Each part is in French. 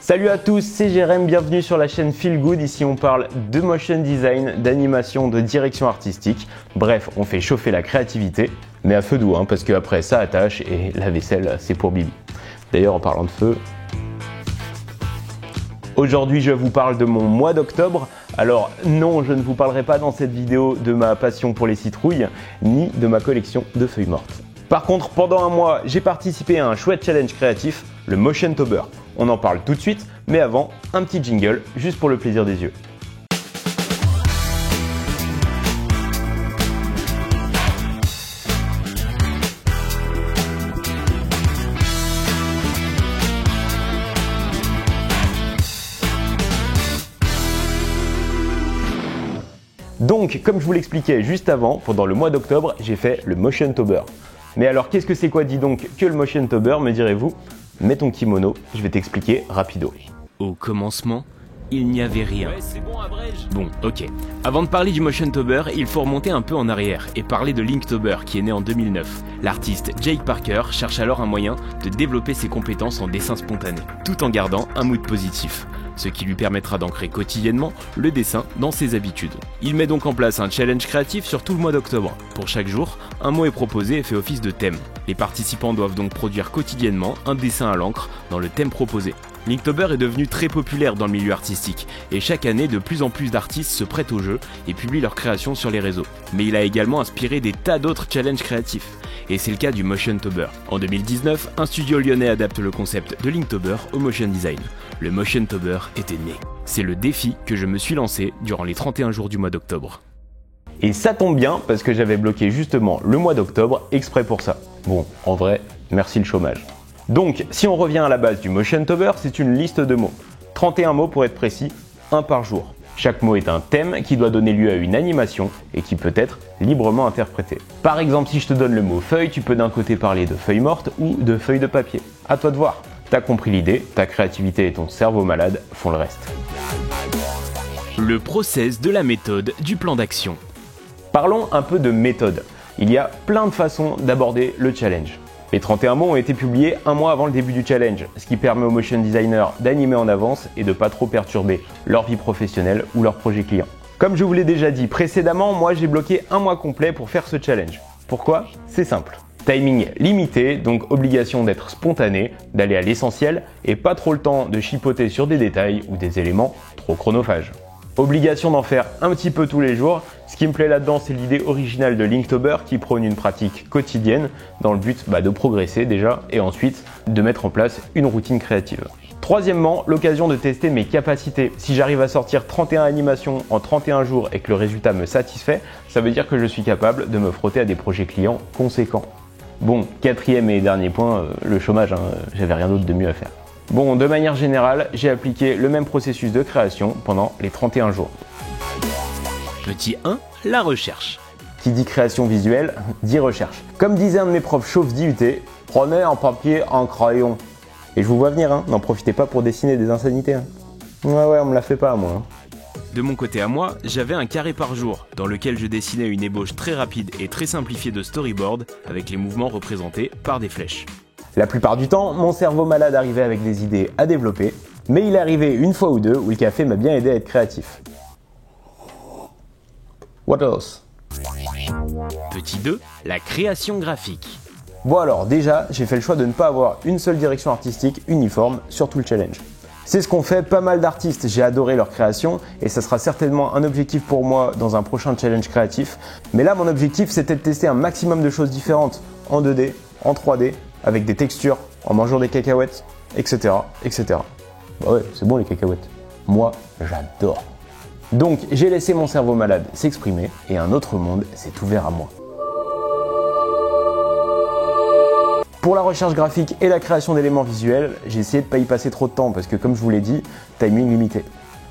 Salut à tous, c'est Jérém, bienvenue sur la chaîne Feel Good. Ici on parle de motion design, d'animation, de direction artistique. Bref, on fait chauffer la créativité, mais à feu doux, parce qu'après ça attache et la vaisselle c'est pour Bibi. D'ailleurs en parlant de feu, aujourd'hui je vous parle de mon mois d'octobre. Alors non, je ne vous parlerai pas dans cette vidéo de ma passion pour les citrouilles, ni de ma collection de feuilles mortes. Par contre, pendant un mois, j'ai participé à un chouette challenge créatif, le Motiontober. On en parle tout de suite, mais avant, un petit jingle, juste pour le plaisir des yeux. Donc, comme je vous l'expliquais juste avant, pendant le mois d'octobre, j'ai fait le Motiontober. Mais alors, qu'est-ce que c'est quoi, dis donc, que le Motiontober, me direz-vous? Mets ton kimono, je vais t'expliquer rapido. Au commencement, il n'y avait rien. Bon, ok. Avant de parler du Motiontober, il faut remonter un peu en arrière et parler de Linktober qui est né en 2009. L'artiste Jake Parker cherche alors un moyen de développer ses compétences en dessin spontané, tout en gardant un mood positif, ce qui lui permettra d'ancrer quotidiennement le dessin dans ses habitudes. Il met donc en place un challenge créatif sur tout le mois d'octobre. Pour chaque jour, un mot est proposé et fait office de thème. Les participants doivent donc produire quotidiennement un dessin à l'encre dans le thème proposé. Linktober est devenu très populaire dans le milieu artistique et chaque année de plus en plus d'artistes se prêtent au jeu et publient leurs créations sur les réseaux. Mais il a également inspiré des tas d'autres challenges créatifs. Et c'est le cas du Motiontober. En 2019, un studio lyonnais adapte le concept de Linktober au motion design. Le Motiontober était né. C'est le défi que je me suis lancé durant les 31 jours du mois d'octobre. Et ça tombe bien parce que j'avais bloqué justement le mois d'octobre exprès pour ça. Bon, en vrai, merci le chômage. Donc, si on revient à la base du Motiontober, c'est une liste de mots. 31 mots pour être précis, un par jour. Chaque mot est un thème qui doit donner lieu à une animation et qui peut être librement interprété. Par exemple, si je te donne le mot feuille, tu peux d'un côté parler de feuilles mortes ou de feuilles de papier. À toi de voir. T'as compris l'idée, ta créativité et ton cerveau malade font le reste. Le process de la méthode du plan d'action. Parlons un peu de méthode. Il y a plein de façons d'aborder le challenge. Les 31 mots ont été publiés un mois avant le début du challenge, ce qui permet aux motion designers d'animer en avance et de pas trop perturber leur vie professionnelle ou leur projet client. Comme je vous l'ai déjà dit précédemment, moi j'ai bloqué un mois complet pour faire ce challenge. Pourquoi? C'est simple. Timing limité, donc obligation d'être spontané, d'aller à l'essentiel et pas trop le temps de chipoter sur des détails ou des éléments trop chronophages. Obligation d'en faire un petit peu tous les jours. Ce qui me plaît là-dedans, c'est l'idée originale de Linktober qui prône une pratique quotidienne dans le but de progresser déjà et ensuite de mettre en place une routine créative. Troisièmement, l'occasion de tester mes capacités. Si j'arrive à sortir 31 animations en 31 jours et que le résultat me satisfait, ça veut dire que je suis capable de me frotter à des projets clients conséquents. Bon, quatrième et dernier point, le chômage, j'avais rien d'autre de mieux à faire. Bon, de manière générale, j'ai appliqué le même processus de création pendant les 31 jours. Petit 1, la recherche. Qui dit création visuelle, dit recherche. Comme disait un de mes profs chauves d'IUT, prenez un papier, un crayon. Et je vous vois venir, n'en profitez pas pour dessiner des insanités. Ouais, on me la fait pas, moi. De mon côté à moi, j'avais un carré par jour, dans lequel je dessinais une ébauche très rapide et très simplifiée de storyboard, avec les mouvements représentés par des flèches. La plupart du temps, mon cerveau malade arrivait avec des idées à développer, mais il est arrivé une fois ou deux où le café m'a bien aidé à être créatif. What else? Petit 2, la création graphique. Bon alors, déjà, j'ai fait le choix de ne pas avoir une seule direction artistique uniforme sur tout le challenge. C'est ce qu'ont fait pas mal d'artistes, j'ai adoré leur création et ça sera certainement un objectif pour moi dans un prochain challenge créatif. Mais là, mon objectif, c'était de tester un maximum de choses différentes en 2D, en 3D, avec des textures, en mangeant des cacahuètes, etc. etc. Bah ouais, c'est bon les cacahuètes. Moi, j'adore. Donc, j'ai laissé mon cerveau malade s'exprimer et un autre monde s'est ouvert à moi. Pour la recherche graphique et la création d'éléments visuels, j'ai essayé de ne pas y passer trop de temps parce que comme je vous l'ai dit, timing limité.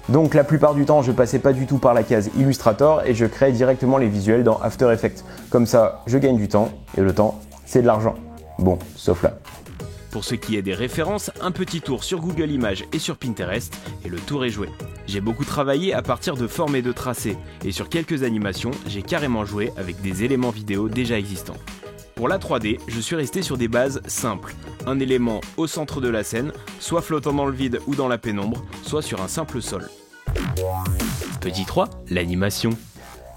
Donc la plupart du temps, je passais pas du tout par la case Illustrator et je créais directement les visuels dans After Effects. Comme ça, je gagne du temps et le temps, c'est de l'argent. Bon, sauf là. Pour ce qui est des références, un petit tour sur Google Images et sur Pinterest et le tour est joué. J'ai beaucoup travaillé à partir de formes et de tracés et sur quelques animations, j'ai carrément joué avec des éléments vidéo déjà existants. Pour la 3D, je suis resté sur des bases simples. Un élément au centre de la scène, soit flottant dans le vide ou dans la pénombre, soit sur un simple sol. Petit 3, l'animation.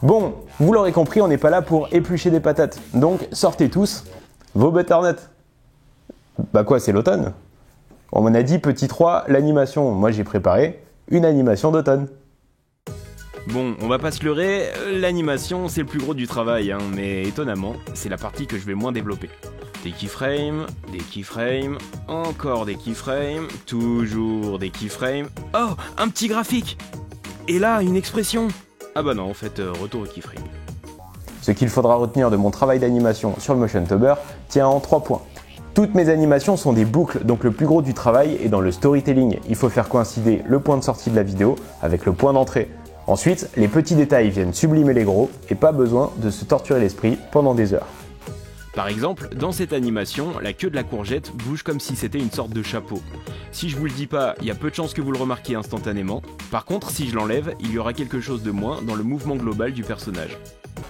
Bon, vous l'aurez compris, on n'est pas là pour éplucher des patates. Donc sortez tous vos butternuts. Bah quoi, c'est l'automne? On m'en a dit petit 3, l'animation. Moi j'ai préparé une animation d'automne. Bon, on va pas se leurrer, l'animation c'est le plus gros du travail, hein, mais étonnamment, c'est la partie que je vais moins développer. Des keyframes, encore des keyframes, toujours des keyframes. Oh, un petit graphique! Et là, une expression! Ah bah non, en fait, retour au keyframe. Ce qu'il faudra retenir de mon travail d'animation sur le MotionTuber tient en 3 points. Toutes mes animations sont des boucles, donc le plus gros du travail est dans le storytelling. Il faut faire coïncider le point de sortie de la vidéo avec le point d'entrée. Ensuite, les petits détails viennent sublimer les gros et pas besoin de se torturer l'esprit pendant des heures. Par exemple, dans cette animation, la queue de la courgette bouge comme si c'était une sorte de chapeau. Si je vous le dis pas, il y a peu de chances que vous le remarquiez instantanément. Par contre, si je l'enlève, il y aura quelque chose de moins dans le mouvement global du personnage.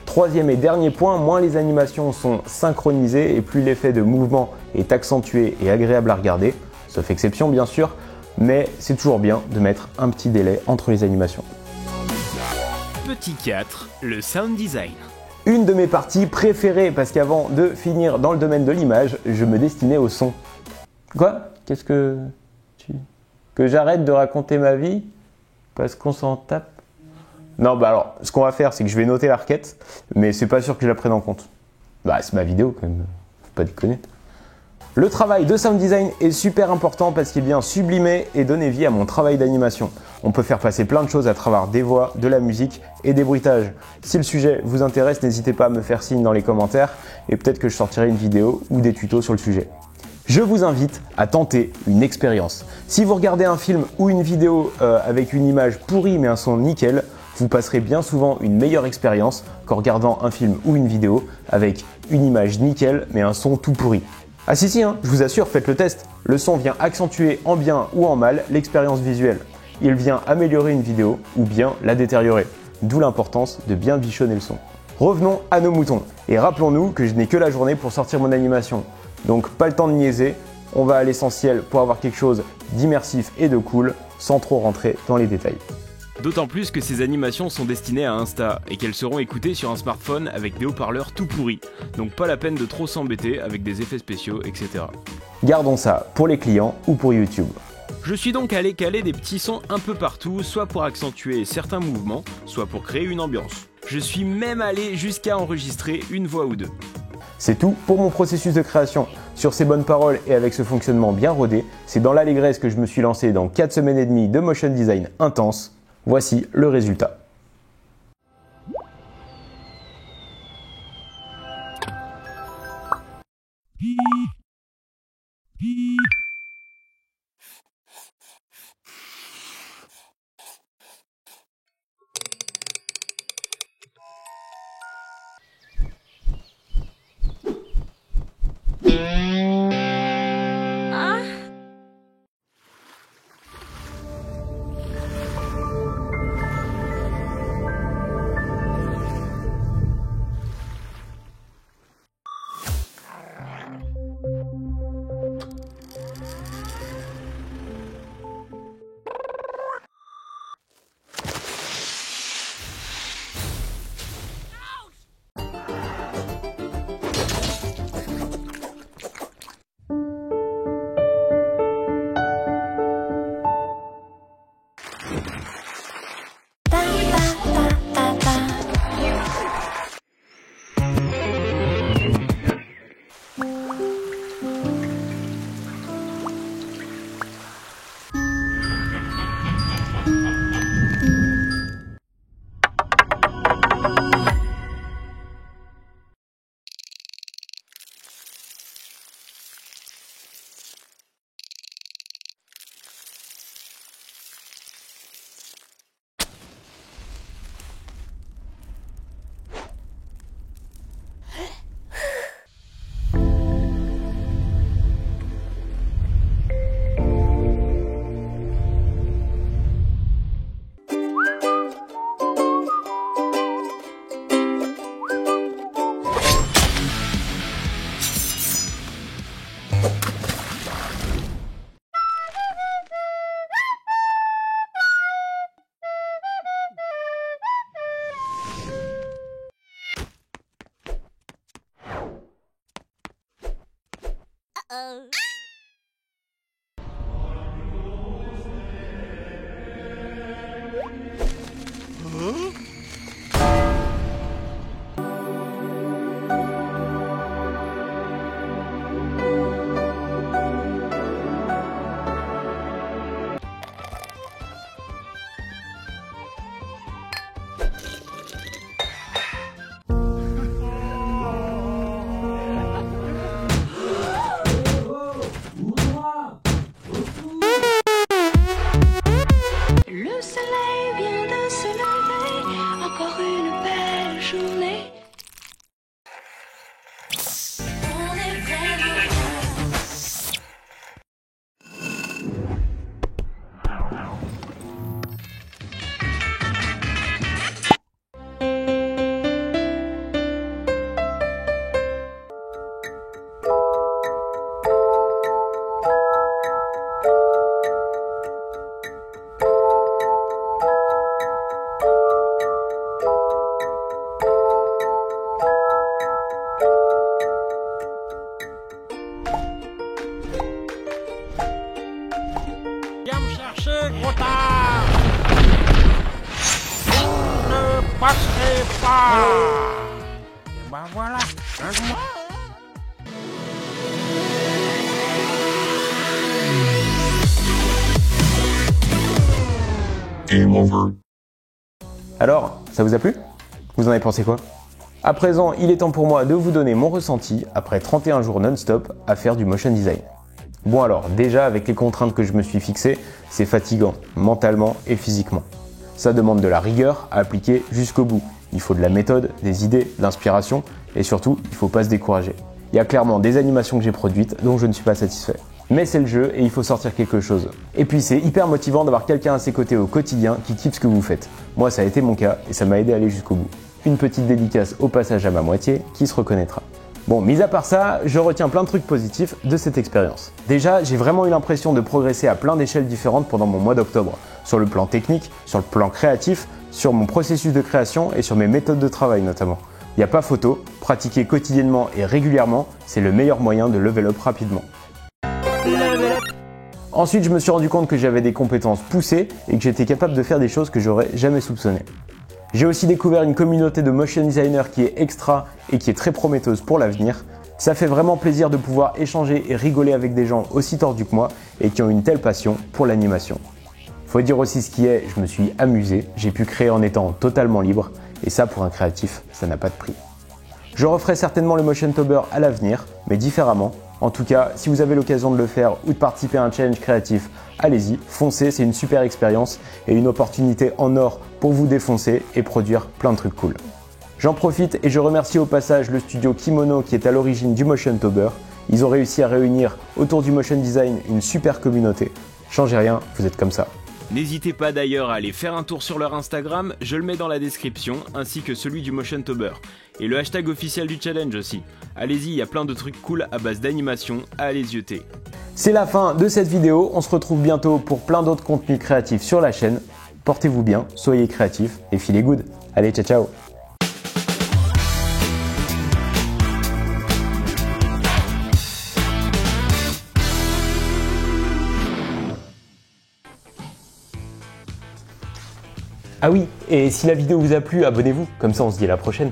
Troisième et dernier point, moins les animations sont synchronisées et plus l'effet de mouvement est accentué et agréable à regarder, sauf exception bien sûr, mais c'est toujours bien de mettre un petit délai entre les animations. Petit 4, le sound design. Une de mes parties préférées parce qu'avant de finir dans le domaine de l'image, je me destinais au son. Quoi? Qu'est-ce que que j'arrête de raconter ma vie parce qu'on s'en tape? Non, bah alors, ce qu'on va faire, c'est que je vais noter la requête, mais c'est pas sûr que je la prenne en compte. Bah, c'est ma vidéo quand même, faut pas déconner. Le travail de sound design est super important parce qu'il vient sublimer et donner vie à mon travail d'animation. On peut faire passer plein de choses à travers des voix, de la musique et des bruitages. Si le sujet vous intéresse, n'hésitez pas à me faire signe dans les commentaires et peut-être que je sortirai une vidéo ou des tutos sur le sujet. Je vous invite à tenter une expérience. Si vous regardez un film ou une vidéo avec une image pourrie mais un son nickel, vous passerez bien souvent une meilleure expérience qu'en regardant un film ou une vidéo avec une image nickel mais un son tout pourri. Ah si, je vous assure, faites le test. Le son vient accentuer en bien ou en mal l'expérience visuelle. Il vient améliorer une vidéo ou bien la détériorer. D'où l'importance de bien bichonner le son. Revenons à nos moutons. Et rappelons-nous que je n'ai que la journée pour sortir mon animation. Donc pas le temps de niaiser, on va à l'essentiel pour avoir quelque chose d'immersif et de cool sans trop rentrer dans les détails. D'autant plus que ces animations sont destinées à Insta et qu'elles seront écoutées sur un smartphone avec des haut-parleurs tout pourris. Donc pas la peine de trop s'embêter avec des effets spéciaux, etc. Gardons ça pour les clients ou pour YouTube. Je suis donc allé caler des petits sons un peu partout, soit pour accentuer certains mouvements, soit pour créer une ambiance. Je suis même allé jusqu'à enregistrer une voix ou deux. C'est tout pour mon processus de création. Sur ces bonnes paroles et avec ce fonctionnement bien rodé, c'est dans l'allégresse que je me suis lancé dans 4 semaines et demie de motion design intense. Voici le résultat. Le soleil vient de se lever, encore une belle journée. On est vraiment Viens me chercher, gros tard! Vous ne passerez pas! Et ben voilà, change-moi! Game over. Alors, ça vous a plu? Vous en avez pensé quoi? À présent, il est temps pour moi de vous donner mon ressenti après 31 jours non-stop à faire du motion design. Bon alors, déjà avec les contraintes que je me suis fixées, c'est fatigant, mentalement et physiquement. Ça demande de la rigueur à appliquer jusqu'au bout. Il faut de la méthode, des idées, de l'inspiration et surtout, il ne faut pas se décourager. Il y a clairement des animations que j'ai produites dont je ne suis pas satisfait. Mais c'est le jeu et il faut sortir quelque chose. Et puis c'est hyper motivant d'avoir quelqu'un à ses côtés au quotidien qui kiffe ce que vous faites. Moi ça a été mon cas et ça m'a aidé à aller jusqu'au bout. Une petite dédicace au passage à ma moitié qui se reconnaîtra. Bon, mis à part ça, je retiens plein de trucs positifs de cette expérience. Déjà, j'ai vraiment eu l'impression de progresser à plein d'échelles différentes pendant mon mois d'octobre. Sur le plan technique, sur le plan créatif, sur mon processus de création et sur mes méthodes de travail notamment. Il n'y a pas photo, pratiquer quotidiennement et régulièrement, c'est le meilleur moyen de level up rapidement. Ensuite, je me suis rendu compte que j'avais des compétences poussées et que j'étais capable de faire des choses que j'aurais jamais soupçonnées. J'ai aussi découvert une communauté de motion designers qui est extra et qui est très prometteuse pour l'avenir. Ça fait vraiment plaisir de pouvoir échanger et rigoler avec des gens aussi tordus que moi et qui ont une telle passion pour l'animation. Faut dire aussi ce qui est, je me suis amusé, j'ai pu créer en étant totalement libre et ça pour un créatif, ça n'a pas de prix. Je referai certainement le Motiontober à l'avenir, mais différemment. En tout cas, si vous avez l'occasion de le faire ou de participer à un challenge créatif, allez-y, foncez, c'est une super expérience et une opportunité en or pour vous défoncer et produire plein de trucs cool. J'en profite et je remercie au passage le studio Kimono qui est à l'origine du Motiontober. Ils ont réussi à réunir autour du motion design une super communauté. Changez rien, vous êtes comme ça. N'hésitez pas d'ailleurs à aller faire un tour sur leur Instagram, je le mets dans la description, ainsi que celui du Motiontober. Et le hashtag officiel du challenge aussi. Allez-y, il y a plein de trucs cool à base d'animation à aller zioter. C'est la fin de cette vidéo, on se retrouve bientôt pour plein d'autres contenus créatifs sur la chaîne. Portez-vous bien, soyez créatifs et filez good. Allez, ciao ciao. Ah oui, et si la vidéo vous a plu, abonnez-vous, comme ça on se dit à la prochaine.